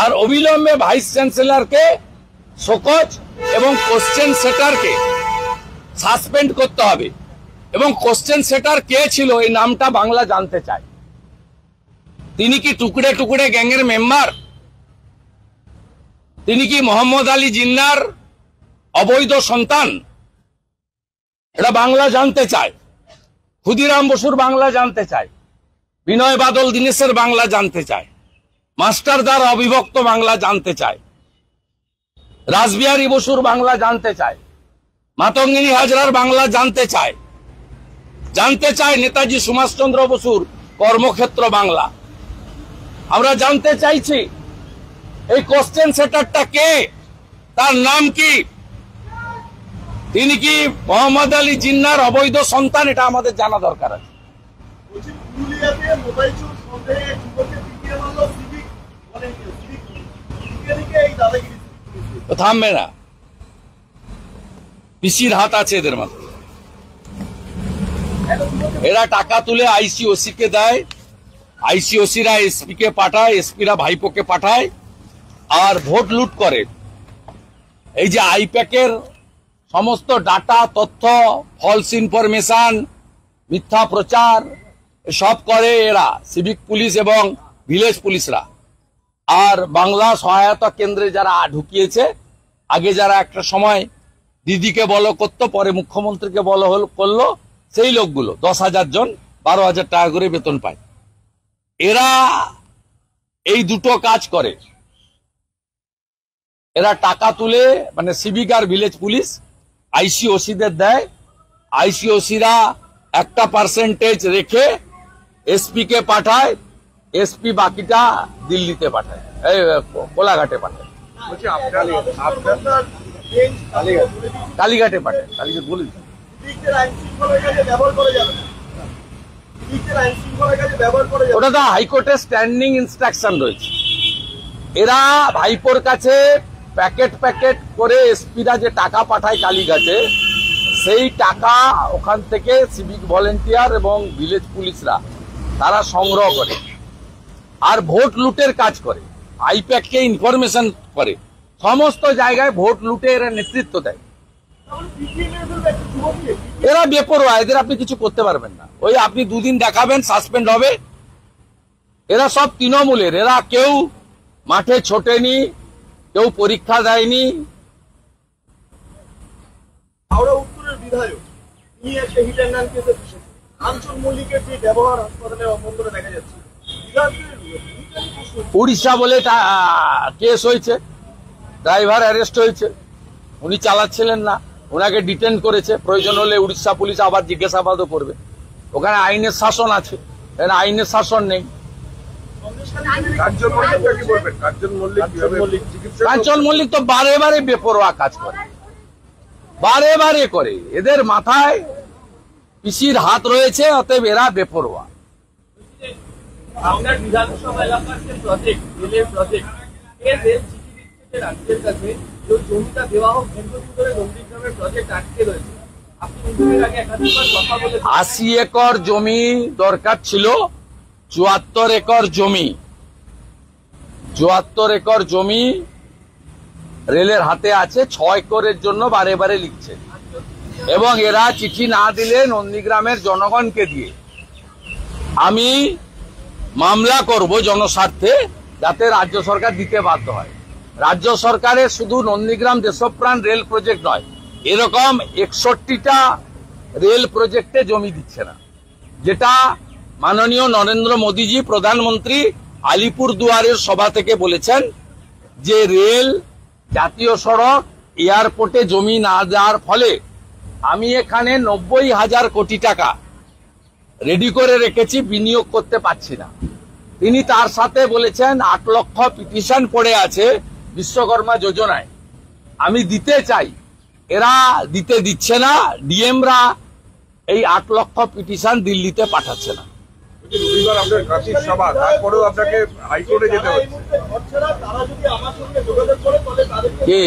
আর অবিলম্বে vice চ্যান্সেলরকে show cause এবং question সেটারকে suspend করতে হবে। এবং কোশ্চেন সেটার কে ছিল এই নামটা বাংলা জানতে চায়। তিনি কি টুকরে টুকরে গ্যাংয়ের মেম্বার? তিনি কি মোহাম্মদ আলী জিন্নার অবৈধ সন্তান? এটা বাংলা জানতে চায়। ক্ষুদিরাম বসুর বাংলা জানতে চায়, বিনয় বাদল দীনেশের বাংলা জানতে চায়, মাস্টারদার অবিভক্ত বাংলা জানতে চায়, রাসবিহারী বসুর বাংলা জানতে চায়, মাতঙ্গিনী হাজরার বাংলা জানতে চায়, নেতাজি সুভাষচন্দ্র বসুর কর্মক্ষেত্র বাংলা। আমরা জানতে চাইছি এই কোশ্চেন সেটারটা কে, তার নাম কি, তিনি কি মোহাম্মদ আলী জিন্নার অবৈধ সন্তান? এটা আমাদের জানা দরকার আছে। থামবে না, পিসির হাত আছে এদের মাথায়। এরা টাকা তুলে আইসিওসি কে দেয়, আইসিওসিরা এসপি কে পাঠায়, এসপিরা ভাইপোকে পাঠায়, আর ভোট লুট করে। এই যে আইপ্যাকের সমস্ত ডাটা, তথ্য, ফলস ইনফরমেশন, মিথ্যা প্রচার সব করে এরা, সিভিক পুলিশ এবং ভিলেজ পুলিশরা। আর বাংলা সহায়তা কেন্দ্রে যারা ঢুকিয়েছে, আগে যারা একটা সময় দিদিকে বলো করতো, পরে মুখ্যমন্ত্রীকে বলো করলো, সেই লোকগুলো 10,000 জন 12,000 টাকা করে বেতন পায়। এরা এই দুটো কাজ করে। এরা টাকা তুলে, মানে সিভিক আর ভিলেজ পুলিশ আইসিওসিদের দেয়, আইসিওসিরা একটা পার্সেন্টেজ রেখে এসপি কে পাঠায়, এসপি বাকিটা দিল্লিতে পাঠায়, কোলাঘাটে পাঠায়, কালীঘাটে পাঠায়, কালীঘাট বলে ওটা তো হাইকোর্টের স্ট্যান্ডিং ইনস্ট্রাকশন রয়েছে। এরা ভাইপোর কাছে প্যাকেট প্যাকেট করে এসপিরা যে টাকা পাঠায় কালীঘাটে, সেই টাকা ওখান থেকে সিভিক ভলেন্টিয়ার এবং ভিলেজ পুলিশরা তারা সংগ্রহ করে আর ভোট লুটের কাজ করে, আইপ্যাককে ইনফরমেশন করে, সমস্ত জায়গায় ভোট লুটে এরা নেতৃত্ব দেয়। এরা বেপরোয়া, এদের আপনি কিছু করতে পারবেন না। ওই আপনি দুদিন দেখাবেন, সাসপেন্ড হবে। এরা সব তৃণমূলের, এরা কেউ মাঠে ছোটেনি, কেউ পরীক্ষা দেয়নি। হাওড়া উত্তরের বিধায়ক তিনি একটা হিট অ্যান্ড রান কেসে ফেসেছেন। কাঞ্চন মল্লিকের যে ব্যবহার হাসপাতালে অভ্যন্তরে দেখা যাচ্ছে, উড়িষ্যা বলে কেস হয়েছে, ড্রাইভার অ্যারেস্ট হয়েছে, উনি চালাচ্ছিলেন না, ওনাকে ডিটেন করেছে। প্রয়োজন হলে উড়িষ্যা পুলিশ আবার জিজ্ঞাসাবাদও করবে। ওখানে আইনের শাসন আছে, এখানে আইনের শাসন নেই। কাঞ্চন মল্লিক তো বারে বারে বেপরোয়া কাজ করে, বারে বারে করে। এদের মাথায় পিসির হাত রয়েছে, অতএব এরা বেপরোয়া। আপনার বিধানসভা এলাকার যে প্রজেক্ট, রেলের প্রজেক্ট, এর রেল চিঠি দিচ্ছে রাজ্যের কাছে যে জমিটা দেওয়া হোক, দীর্ঘদিন ধরে নন্দীগ্রামের প্রজেক্ট আটকে রয়েছে। আপনি এর আগে একাধিকবার কথা বলেছেন 80 একর জমি দরকার ছিল, 74 একর জমি, 74 একর জমি রেলের হাতে আছে। 6 একরের জন্য বারে বারে লিখছে, এবং এরা চিঠি না দিলে নন্দীগ্রামের জনগণকে দিয়ে আমি মামলা করব জনস্বার্থে, যাতে রাজ্য সরকার দিতে বাধ্য হয়। রাজ্য সরকারের শুধু নন্দীগ্রাম দেশপ্রাণ রেল প্রজেক্ট নয়, এরকম 61টা রেল প্রজেক্টে জমি দিচ্ছে না, যেটা মাননীয় নরেন্দ্র মোদীজি প্রধানমন্ত্রী আলিপুরদুয়ারের সভা থেকে বলেছেন যে রেল, জাতীয় সড়ক, এয়ারপোর্টে জমি না দেওয়ার ফলে আমি এখানে 90,000 কোটি টাকা রেডি করে রেখেছি, বিনিয়োগ করতে পারছি না। তিনি তার সাথে বলেছেন 8 লক্ষ পিটিশন পড়ে আছে বিশ্বকর্মা যোজনায়, আমি দিতে চাই, এরা দিতে দিচ্ছে না। ডিএমরা এই 8 লক্ষ পিটিশন দিল্লিতে পাঠাচ্ছে না। রবিবার আপনার কাশির সভা, তারপরেও আপনাকে হাইকোর্টে যেতে হচ্ছে। কে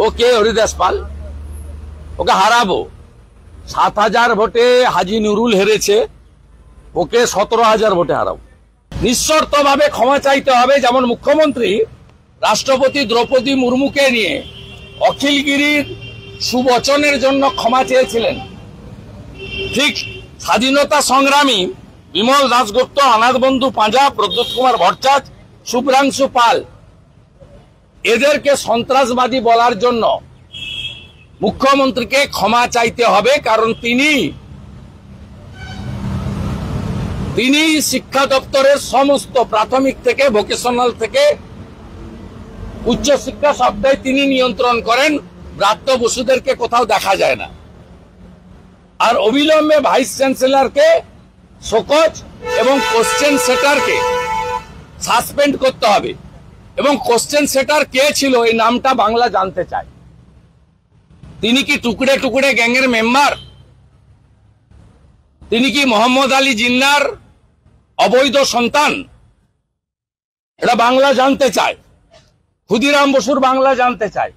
ওকে? হরিদাস পাল, ওকে হারাবো। 7,000 ভোটে হাজি নুরুল হেরেছে, ওকে 17,000 ভোটে হারাবো। নিঃশর্তভাবে ক্ষমা চাইতে হবে। যেমন মুখ্যমন্ত্রী রাষ্ট্রপতি দ্রৌপদী মুর্মুকে নিয়ে অখিলগিরির সুবচনের জন্য ক্ষমা চেয়েছিলেন, ঠিক স্বাধীনতা সংগ্রামী বিমল দাশগুপ্ত, অনাথ বন্ধু পাঁজা, প্রদ্যোৎ কুমার ভট্টাচার্য, শুভ্রাংশু পাল এদেরকে সন্ত্রাসবাদী বলার জন্য মুখ্যমন্ত্রীকে ক্ষমা চাইতে হবে। কারণ তিনি শিক্ষা দপ্তরের সমস্ত প্রাথমিক থেকে ভোকেশনাল থেকে উচ্চশিক্ষা সবটাই তিনি নিয়ন্ত্রণ করেন। ব্রাত্য বসুদেরকে কোথাও দেখা যায় না। আর অবিলম্বে ভাইস চ্যান্সেলরকে শোকজ এবং কোশ্চেন সেটারকে সাসপেন্ড করতে হবে। এবং কোশ্চেন সেটার কে ছিল এই নামটা বাংলা জানতে চায়। তিনি কি টুকরে টুকরে গ্যাংয়ের মেম্বার? তিনি কি মোহাম্মদ আলী জিন্নার অবৈধ সন্তান? এটা বাংলা জানতে চায়। ক্ষুদিরাম বসুর বাংলা জানতে চায়,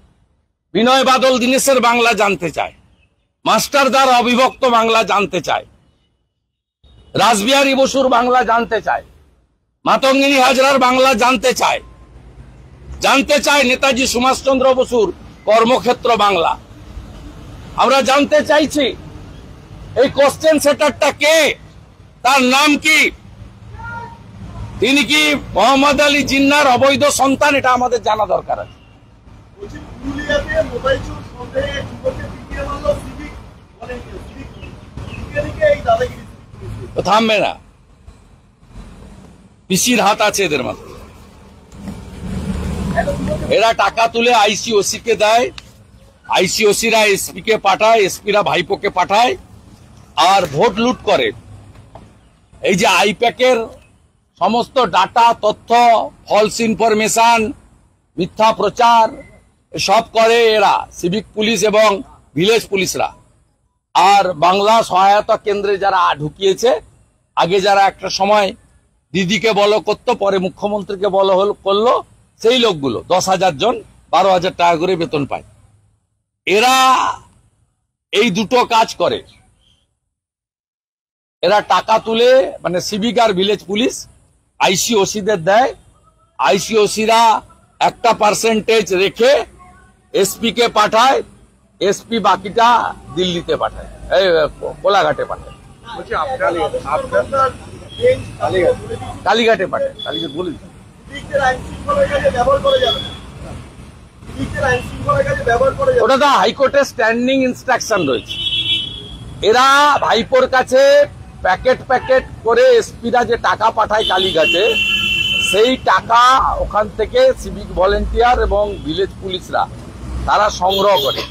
বিনয় বাদল দীনেশের বাংলা জানতে চায়, মাস্টারদার অবিভক্ত বাংলা জানতে চায়, রাসবিহারী বসুর বাংলা জানতে চায়, মাতঙ্গিনী হাজরার বাংলা জানতে চায়, নেতাজি সুভাষচন্দ্র বসুর কর্মক্ষেত্র বাংলা। আমরা জানতে চাইছি এই কোশ্চেন সেটারটা কে, তার নাম কি, তিনি কি মোহাম্মদ আলী জিন্নার অবৈধ সন্তান? এটা আমাদের জানা দরকার আছে। বলছি, পুরুলিয়াতে মোবাইল চোর সন্দেহে এক যুবককে পিটিয়ে মারল সিভিক ভলেন্টিয়ার। এই দাদাগিরি তো থামবে না, পিসির হাত আছে এদের মাথায়। এরা টাকা তুলে আইসিওসি কে দেয়, আইসিওসিরা এসপি কে পাঠায়, এসপিরা ভাইপোকে পাঠায়, আর ভোট লুট করে। এই যে আইপ্যাকের সমস্ত ডাটা, তথ্য, ফলস ইনফরমেশন, মিথ্যা প্রচার সব করে এরা, সিভিক পুলিশ এবং ভিলেজ পুলিশরা। আর বাংলা সহায়তা কেন্দ্রে যারা ঢুকিয়েছে, আগে যারা একটা সময় দিদিকে বলো করতো, পরে মুখ্যমন্ত্রীকে বলো করলো, সেই লোকগুলো 10,000 জন 12,000 টাকা করে বেতন পায়। এরা এই দুটো কাজ করে। এরা টাকা তুলে, মানে সিভিক আর ভিলেজ পুলিশ আইসিওসিদের দেয়, আইসিওসিরা একটা পার্সেন্টেজ রেখে এসপি কে পাঠায়, এসপি বাকিটা দিল্লিতে পাঠায়, এই কোলাঘাটে পাঠায়, কালীঘাটে পাঠায়, কালীঘাট বলে ওটা তো হাইকোর্টের স্ট্যান্ডিং ইনস্ট্রাকশন রয়েছে। এরা ভাইপোর কাছে প্যাকেট প্যাকেট করে এসপিরা যে টাকা পাঠায় কালীঘাটে, সেই টাকা ওখান থেকে সিভিক ভলেন্টিয়ার এবং ভিলেজ পুলিশরা তারা সংগ্রহ করে।